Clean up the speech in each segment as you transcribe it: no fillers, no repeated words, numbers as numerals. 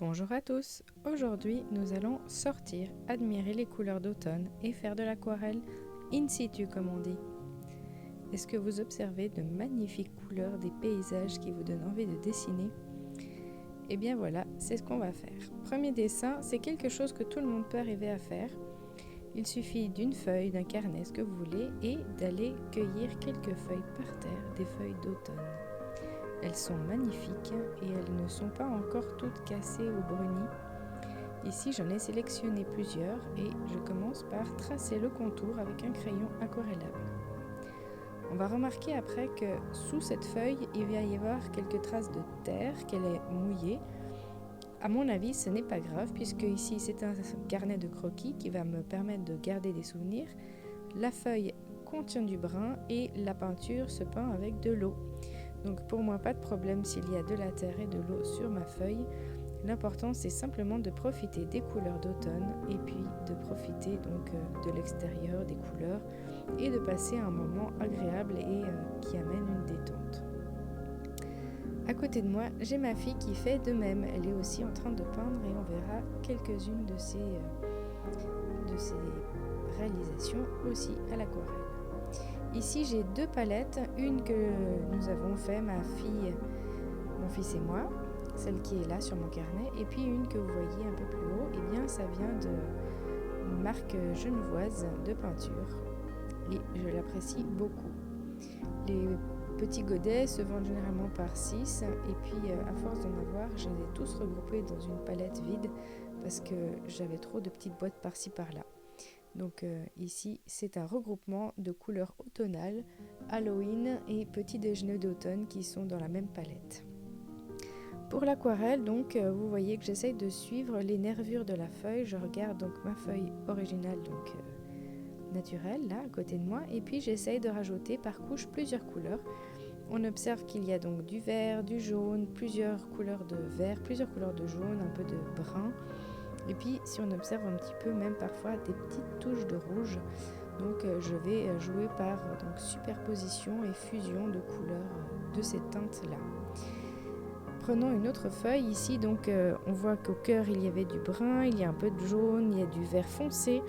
Bonjour à tous, aujourd'hui nous allons sortir, admirer les couleurs d'automne et faire de l'aquarelle in situ comme on dit. Est-ce que vous observez de magnifiques couleurs des paysages qui vous donnent envie de dessiner ? Eh bien voilà, c'est ce qu'on va faire. Premier dessin, c'est quelque chose que tout le monde peut arriver à faire. Il suffit d'une feuille, d'un carnet, ce que vous voulez, et d'aller cueillir quelques feuilles par terre, des feuilles d'automne. Elles sont magnifiques et elles ne sont pas encore toutes cassées ou brunies. Ici, j'en ai sélectionné plusieurs et je commence par tracer le contour avec un crayon aquarellable. On va remarquer après que sous cette feuille, il va y avoir quelques traces de terre, qu'elle est mouillée. À mon avis, ce n'est pas grave puisque ici, c'est un carnet de croquis qui va me permettre de garder des souvenirs. La feuille contient du brun et la peinture se peint avec de l'eau. Donc pour moi, pas de problème s'il y a de la terre et de l'eau sur ma feuille. L'important, c'est simplement de profiter des couleurs d'automne et puis de profiter donc de l'extérieur, des couleurs et de passer un moment agréable et qui amène une détente. À côté de moi, j'ai ma fille qui fait de même. Elle est aussi en train de peindre et on verra quelques-unes de ses réalisations aussi à l'aquarelle. Ici, j'ai deux palettes, une que nous avons fait, mon fils et moi, celle qui est là sur mon carnet, et puis une que vous voyez un peu plus haut, et bien ça vient d'une marque genevoise de peinture, et je l'apprécie beaucoup. Les petits godets se vendent généralement par 6, et puis à force d'en avoir, je les ai tous regroupés dans une palette vide, parce que j'avais trop de petites boîtes par-ci par-là. Donc ici, c'est un regroupement de couleurs automnales, Halloween et petit déjeuner d'automne qui sont dans la même palette. Pour l'aquarelle, donc, vous voyez que j'essaye de suivre les nervures de la feuille. Je regarde donc ma feuille originale, donc naturelle, là, à côté de moi, et puis j'essaye de rajouter par couche plusieurs couleurs. On observe qu'il y a donc du vert, du jaune, plusieurs couleurs de vert, plusieurs couleurs de jaune, un peu de brun. Et puis, si on observe un petit peu, même parfois des petites touches de rouge. Donc, je vais jouer par superposition et fusion de couleurs de ces teintes-là. Prenons une autre feuille. Ici, donc, on voit qu'au cœur, il y avait du brun, il y a un peu de jaune, il y a du vert foncé.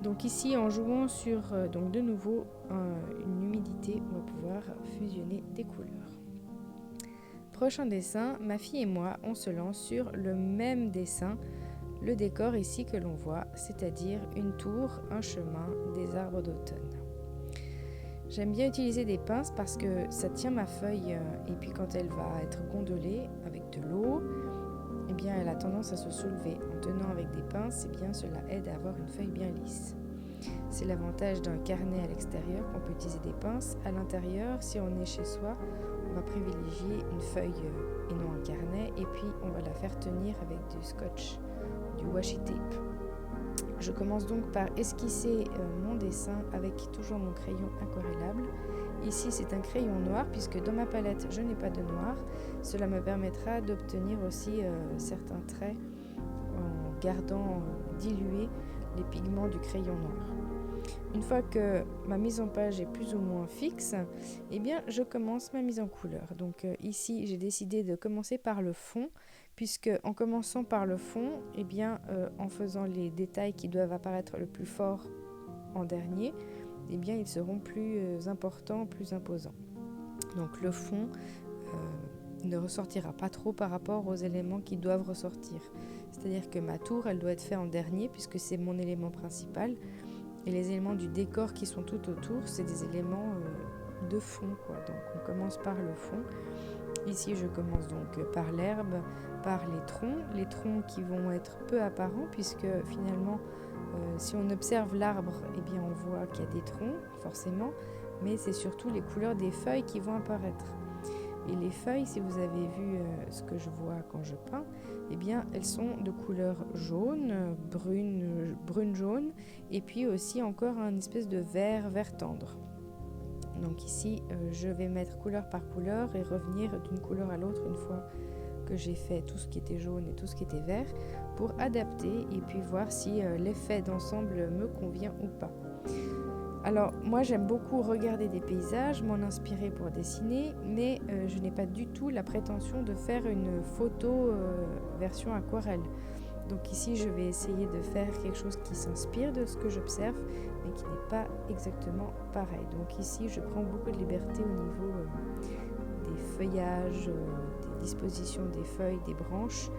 Donc ici, en jouant sur, de nouveau, une humidité, on va pouvoir fusionner des couleurs. Prochain dessin, ma fille et moi, on se lance sur le même dessin. Le décor ici que l'on voit, c'est-à-dire une tour, un chemin, des arbres d'automne. J'aime bien utiliser des pinces parce que ça tient ma feuille et puis quand elle va être gondolée avec de l'eau, eh bien elle a tendance à se soulever. En tenant avec des pinces, eh bien cela aide à avoir une feuille bien lisse. C'est l'avantage d'un carnet à l'extérieur qu'on peut utiliser des pinces. À l'intérieur, si on est chez soi, on va privilégier une feuille et non un carnet et puis on va la faire tenir avec du scotch, du washi tape. Je commence donc par esquisser mon dessin avec toujours mon crayon aquarellable. Ici c'est un crayon noir puisque dans ma palette je n'ai pas de noir. Cela me permettra d'obtenir aussi certains traits en gardant dilués les pigments du crayon noir. Une fois que ma mise en page est plus ou moins fixe, eh bien je commence ma mise en couleur. Donc ici j'ai décidé de commencer par le fond, puisque en commençant par le fond, eh bien en faisant les détails qui doivent apparaître le plus fort en dernier, eh bien ils seront plus importants, plus imposants. Donc le fond ne ressortira pas trop par rapport aux éléments qui doivent ressortir. C'est-à-dire que ma tour, elle doit être faite en dernier, puisque c'est mon élément principal. Et les éléments du décor qui sont tout autour, c'est des éléments de fond, quoi. Donc on commence par le fond. Ici, je commence donc par l'herbe, par les troncs qui vont être peu apparents, puisque finalement, si on observe l'arbre, eh bien on voit qu'il y a des troncs, forcément, mais c'est surtout les couleurs des feuilles qui vont apparaître. Et les feuilles, si vous avez vu ce que je vois quand je peins, eh bien, elles sont de couleur jaune, brune-jaune, et puis aussi encore un espèce de vert tendre. Donc ici, je vais mettre couleur par couleur et revenir d'une couleur à l'autre une fois que j'ai fait tout ce qui était jaune et tout ce qui était vert pour adapter et puis voir si l'effet d'ensemble me convient ou pas. Alors moi j'aime beaucoup regarder des paysages, m'en inspirer pour dessiner, mais je n'ai pas du tout la prétention de faire une photo version aquarelle. Donc ici je vais essayer de faire quelque chose qui s'inspire de ce que j'observe, mais qui n'est pas exactement pareil. Donc ici je prends beaucoup de liberté au niveau des feuillages, des dispositions des feuilles, des branches,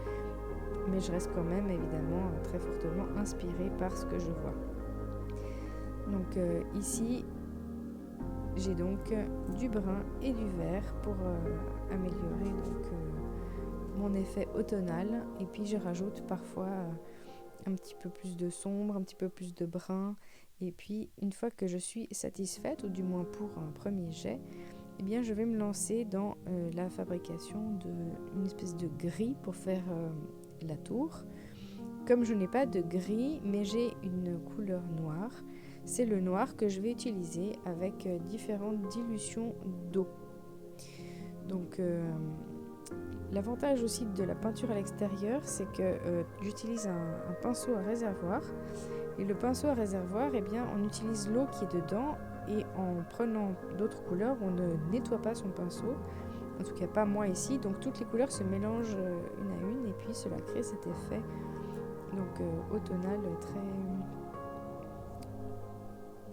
mais je reste quand même évidemment très fortement inspirée par ce que je vois. Donc ici, j'ai donc du brun et du vert pour améliorer mon effet automnal. Et puis je rajoute parfois un petit peu plus de sombre, un petit peu plus de brun. Et puis une fois que je suis satisfaite, ou du moins pour un premier jet, eh bien, je vais me lancer dans la fabrication d'une espèce de gris pour faire la tour. Comme je n'ai pas de gris, mais j'ai une couleur noire, c'est le noir que je vais utiliser avec différentes dilutions d'eau. Donc l'avantage aussi de la peinture à l'extérieur, c'est que j'utilise un pinceau à réservoir. Et le pinceau à réservoir, eh bien, on utilise l'eau qui est dedans, et en prenant d'autres couleurs, on ne nettoie pas son pinceau. En tout cas pas moi ici. Donc toutes les couleurs se mélangent une à une, et puis cela crée cet effet donc automnal très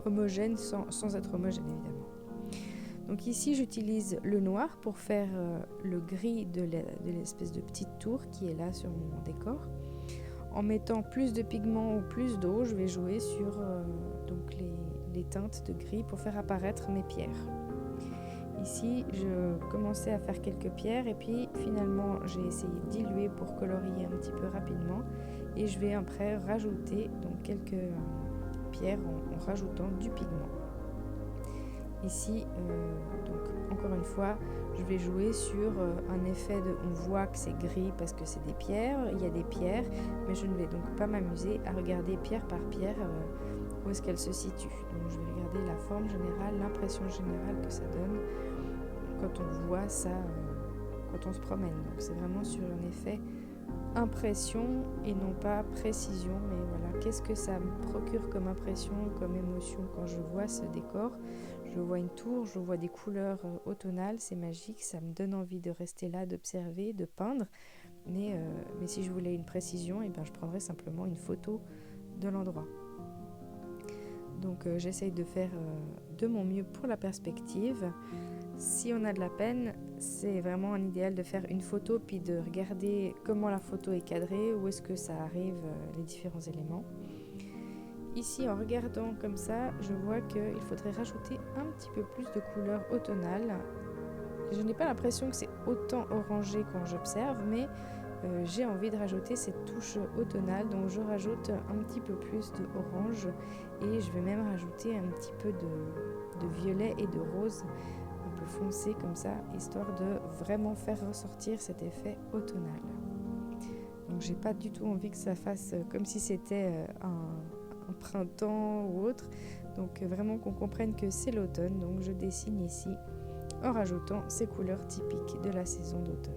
homogène sans être homogène évidemment. Donc ici j'utilise le noir pour faire le gris de l'espèce de petite tour qui est là sur mon décor. En mettant plus de pigments ou plus d'eau, je vais jouer sur donc les teintes de gris pour faire apparaître mes pierres. Ici, je commençais à faire quelques pierres et puis finalement j'ai essayé de diluer pour colorier un petit peu rapidement, et je vais après rajouter donc quelques pierres en rajoutant du pigment. Ici, donc encore une fois, je vais jouer sur un effet on voit que c'est gris parce que c'est des pierres, il y a des pierres, mais je ne vais donc pas m'amuser à regarder pierre par pierre où est-ce qu'elle se situe. Donc je vais regarder la forme générale, l'impression générale que ça donne quand on voit ça, quand on se promène. Donc c'est vraiment sur un effet impression et non pas précision, mais voilà, qu'est-ce que ça me procure comme impression, comme émotion quand je vois ce décor. Je vois une tour, je vois des couleurs automnales, c'est magique, ça me donne envie de rester là, d'observer, de peindre, mais si je voulais une précision, eh ben, je prendrais simplement une photo de l'endroit. Donc j'essaye de faire de mon mieux pour la perspective. Si on a de la peine, c'est vraiment un idéal de faire une photo puis de regarder comment la photo est cadrée, où est-ce que ça arrive, les différents éléments. Ici, en regardant comme ça, je vois qu'il faudrait rajouter un petit peu plus de couleurs automnales. Je n'ai pas l'impression que c'est autant orangé quand j'observe, mais j'ai envie de rajouter cette touche automnale, donc je rajoute un petit peu plus de orange et je vais même rajouter un petit peu de violet et de rose un peu foncé comme ça, histoire de vraiment faire ressortir cet effet automnal. Donc j'ai pas du tout envie que ça fasse comme si c'était un printemps ou autre, donc vraiment qu'on comprenne que c'est l'automne. Donc je dessine ici en rajoutant ces couleurs typiques de la saison d'automne.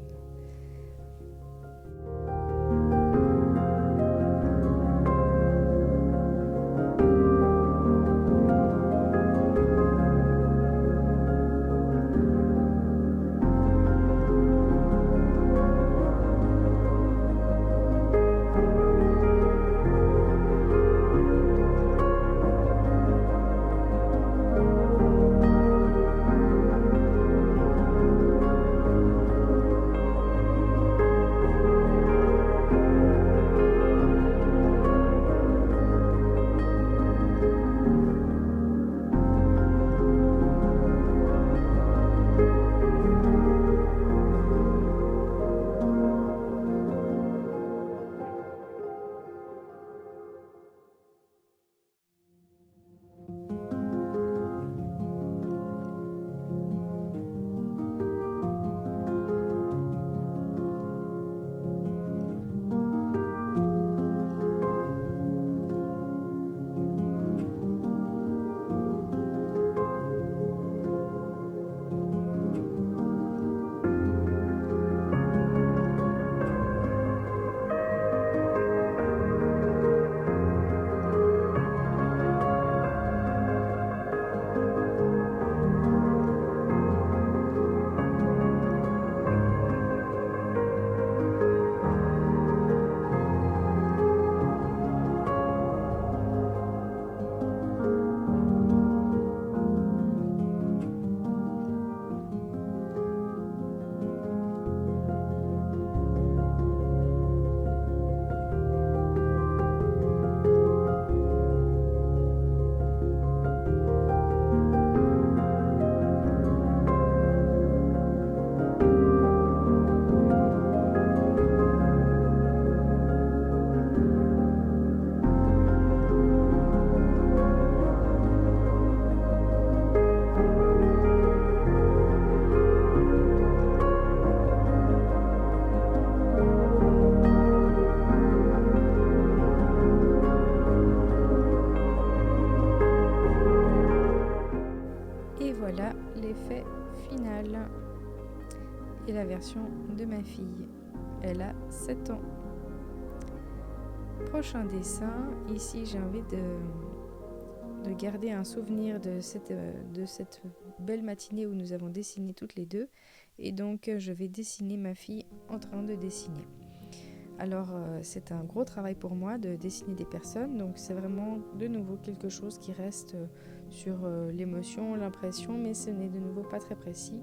l'effet final et la version de ma fille. Elle a 7 ans. Prochain dessin, ici j'ai envie de garder un souvenir de cette belle matinée où nous avons dessiné toutes les deux, et donc je vais dessiner ma fille en train de dessiner. Alors c'est un gros travail pour moi de dessiner des personnes, donc c'est vraiment de nouveau quelque chose qui reste sur l'émotion, l'impression, mais ce n'est de nouveau pas très précis.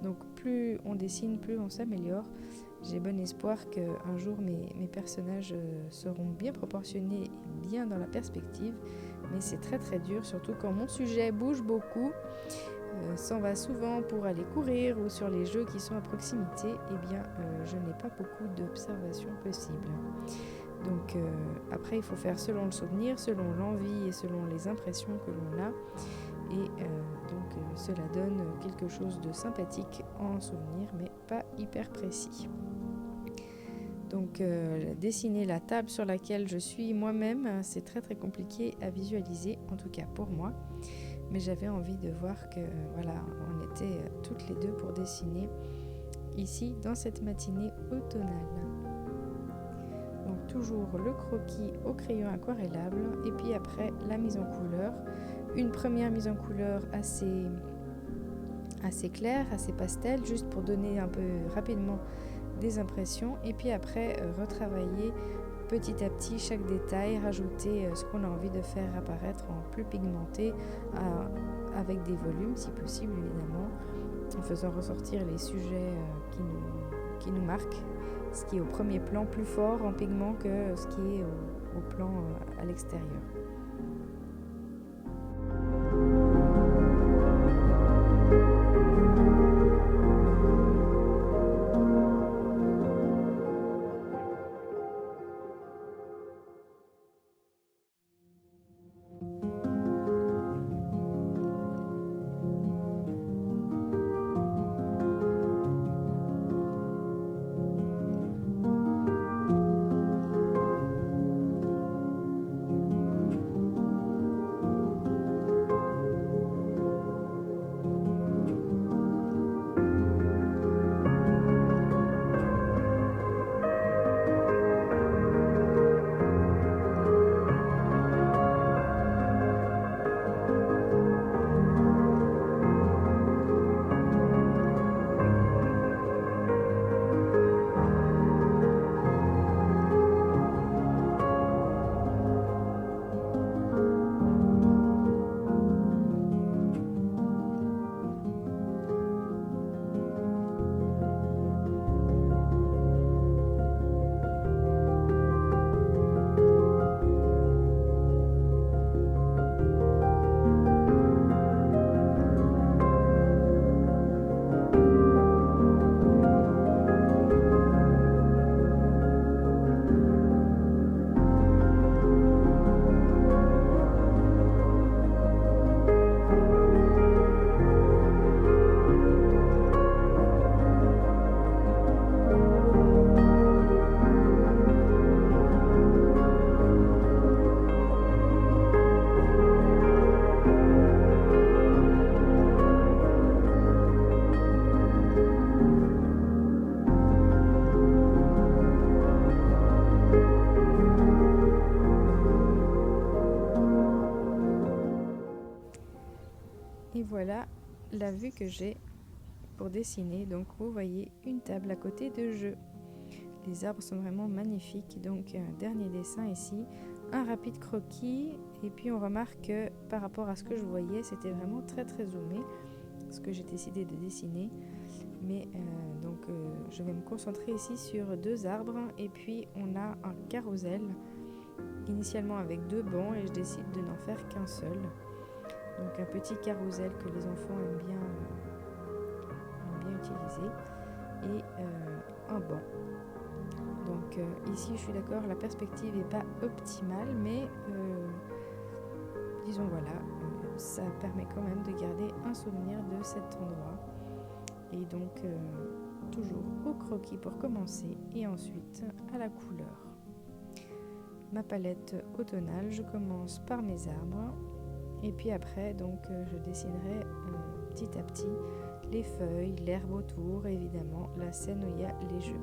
Donc plus on dessine, plus on s'améliore. J'ai bon espoir qu'un jour mes personnages seront bien proportionnés et bien dans la perspective, mais c'est très très dur, surtout quand mon sujet bouge beaucoup, s'en va souvent pour aller courir ou sur les jeux qui sont à proximité, je n'ai pas beaucoup d'observations possibles. Donc après il faut faire selon le souvenir, selon l'envie et selon les impressions que l'on a, et cela donne quelque chose de sympathique en souvenir, mais pas hyper précis. Donc dessiner la table sur laquelle je suis moi-même, c'est très très compliqué à visualiser, en tout cas pour moi. Mais j'avais envie de voir que on était toutes les deux pour dessiner ici dans cette matinée automnale. Donc toujours le croquis au crayon aquarellable, et puis après la mise en couleur. Une première mise en couleur assez claire, assez pastel, juste pour donner un peu rapidement des impressions, et puis après retravailler petit à petit chaque détail, rajouter ce qu'on a envie de faire apparaître en plus pigmenté, avec des volumes si possible évidemment, en faisant ressortir les sujets qui nous marquent, ce qui est au premier plan plus fort en pigment que ce qui est au plan à l'extérieur. Et voilà la vue que j'ai pour dessiner. Donc vous voyez une table à côté de jeu. Les arbres sont vraiment magnifiques. Donc un dernier dessin ici, un rapide croquis, et puis on remarque que par rapport à ce que je voyais, c'était vraiment très très zoomé, ce que j'ai décidé de dessiner. Mais je vais me concentrer ici sur 2 arbres, et puis on a un carrousel, initialement avec 2 bancs, et je décide de n'en faire qu'un seul. Donc un petit carrousel que les enfants aiment bien utiliser, et un banc. Donc ici je suis d'accord, la perspective n'est pas optimale, mais disons ça permet quand même de garder un souvenir de cet endroit. Et donc toujours au croquis pour commencer, et ensuite à la couleur. Ma palette automnale, je commence par mes arbres, et puis après je dessinerai petit à petit les feuilles, l'herbe autour, et évidemment la scène où il y a les jeux.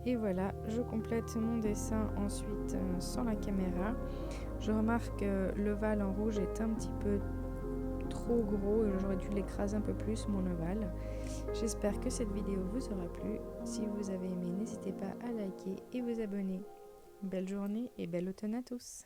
Et voilà, je complète mon dessin ensuite sans la caméra. Je remarque que l'ovale en rouge est un petit peu trop gros et j'aurais dû l'écraser un peu plus, mon ovale. J'espère que cette vidéo vous aura plu. Si vous avez aimé, n'hésitez pas à liker et vous abonner. Belle journée et bel automne à tous!